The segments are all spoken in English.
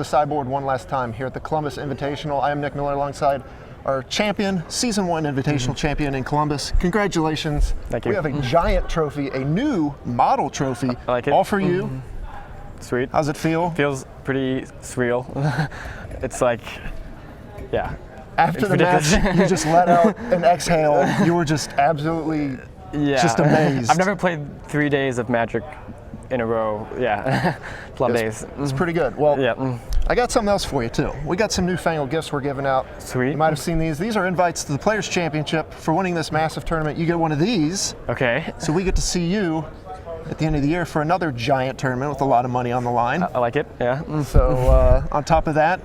sideboard one last time here at the Columbus Invitational. I am Nick Miller alongside our champion, Season 1 Invitational champion in Columbus. Congratulations. Thank you. We have a giant trophy, a new model trophy, I like it. all for you. Sweet. How's it feel? Feels pretty surreal. It's like, yeah. After the match, you just let out an exhale. You were just absolutely just amazed. I've never played 3 days of Magic in a row. Yeah, long days. It's pretty good. Well, yeah. I got something else for you too. We got some newfangled gifts we're giving out. Sweet. You might have seen these. These are invites to the Players Championship. For winning this massive tournament, you get one of these. Okay. So we get to see you at the end of the year for another giant tournament with a lot of money on the line. I like it, yeah. So on top of that,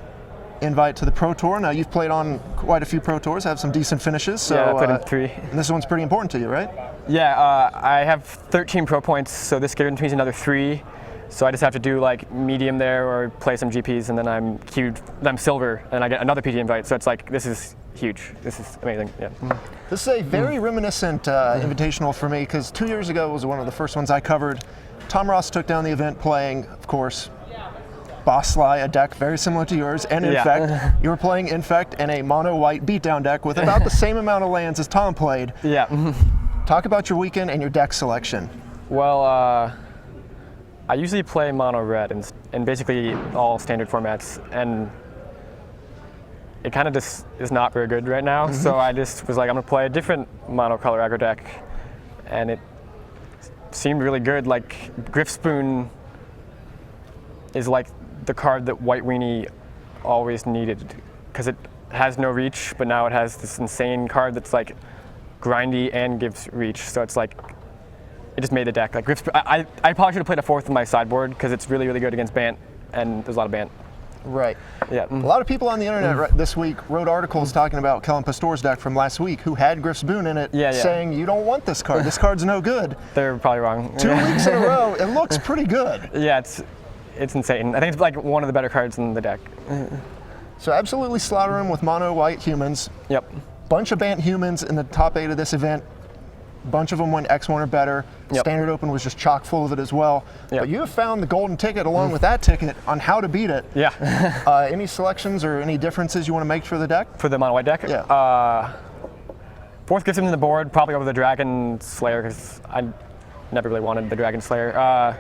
invite to the Pro Tour. Now you've played on quite a few Pro Tours, have some decent finishes. So, yeah, I played in 3. And this one's pretty important to you, right? Yeah, I have 13 Pro points, so this guarantees another 3. So I just have to do like medium there or play some GPs, and then I'm queued, I'm silver, and I get another PT invite. So it's like, this is huge. This is amazing, yeah. This is a very reminiscent invitational for me, because 2 years ago was one of the first ones I covered. Tom Ross took down the event playing, of course, Boss Sly, a deck very similar to yours, and Infect. You were playing Infect and a mono white beatdown deck with about the same amount of lands as Tom played. Yeah. Talk about your weekend and your deck selection. Well, I usually play mono red in basically all standard formats, and it kind of just is not very good right now. So I just was like, I'm gonna play a different mono color aggro deck, and it seemed really good. Like Griff Spoon is like the card that White Weenie always needed, because it has no reach, but now it has this insane card that's like grindy and gives reach. So it's like, it just made the deck. Like Griff Spoon, I probably should have played a 4th in my sideboard, because it's really, really good against Bant, and there's a lot of Bant. Right. Yeah. A lot of people on the internet this week wrote articles talking about Kellen Pastor's deck from last week, who had Griff Spoon in it, saying you don't want this card. This card's no good. They're probably wrong. 2 weeks in a row, it looks pretty good. Yeah, it's insane. I think it's like one of the better cards in the deck. So absolutely slaughter him with mono white humans. Yep. Bunch of Bant humans in the top 8 of this event. Bunch of them went X1 or better. Yep. Standard Open was just chock full of it as well. Yep. But you have found the golden ticket along with that ticket on how to beat it. Yeah. Any selections or any differences you want to make for the deck? For the mono white deck? Yeah. 4th gets him in the board, probably over the Dragon Slayer, because I never really wanted the Dragon Slayer.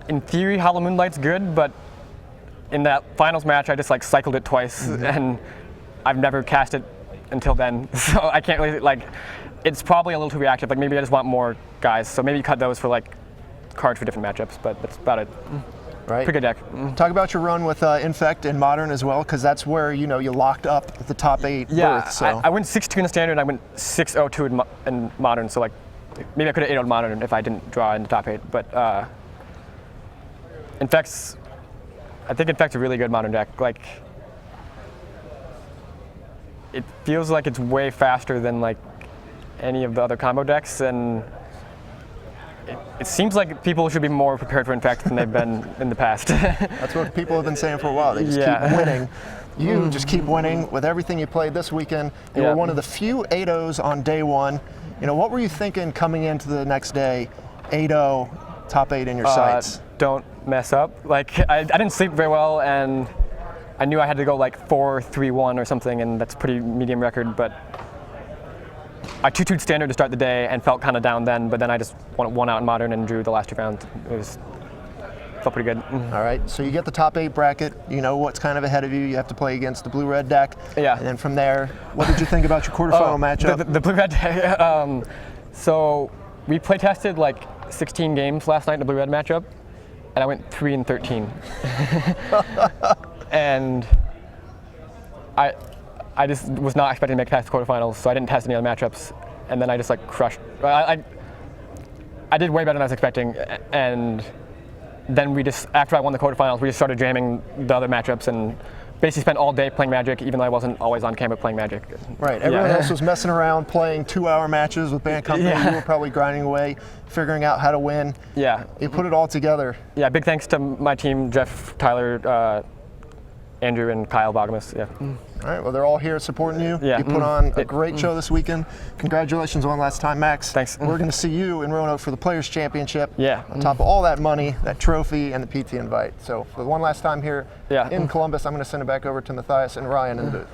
In theory, Hollow Moonlight's good, but in that finals match, I just like cycled it twice, and I've never cast it until then. So I can't really, like, it's probably a little too reactive. Like maybe I just want more guys. So maybe cut those for like cards for different matchups, but that's about it. Right. Pretty good deck. Talk about your run with Infect in Modern as well, because that's where you locked up the top 8 berths. So. I went 6-2 in the Standard, and I went 6-0-2 in Modern. So like maybe I could have 8-0'd Modern if I didn't draw in the top 8. But Infect's, I think Infect's a really good Modern deck. Like, it feels like it's way faster than like any of the other combo decks, and it seems like people should be more prepared for Infect than they've been in the past. That's what people have been saying for a while. They just keep winning. You just keep winning with everything you played this weekend. You were one of the few 8-0s on day 1. What were you thinking coming into the next day? 8-0, top 8 in your sights. Don't mess up. Like I didn't sleep very well, and I knew I had to go like 4-3-1 or something, and that's pretty medium record, but I 2-2'd Standard to start the day and felt kind of down then, but then I just won out in Modern and drew the last 2 rounds. Felt pretty good. All right, so you get the top 8 bracket. You know what's kind of ahead of you. You have to play against the blue-red deck. Yeah. And then from there, what did you think about your quarterfinal matchup? The blue-red deck. So we play tested like 16 games last night in the blue-red matchup, and I went 3-13. And I just was not expecting to make it past the quarterfinals, so I didn't test any other matchups, and then I just like crushed. I did way better than I was expecting, and then we just, after I won the quarterfinals, we just started jamming the other matchups and basically spent all day playing Magic, even though I wasn't always on camera playing Magic. Right, everyone else was messing around playing 2-hour matches with Band Company. You were probably grinding away, figuring out how to win. Yeah. You put it all together. Yeah, big thanks to my team, Jeff, Tyler, Andrew and Kyle Bogmus. Yeah. All right, well, they're all here supporting you. Yeah. You put on a great show this weekend. Congratulations one last time, Max. Thanks. We're going to see you in Roanoke for the Players' Championship. Yeah. On top of all that money, that trophy, and the PT invite. So for one last time here in Columbus, I'm going to send it back over to Matthias and Ryan in the booth.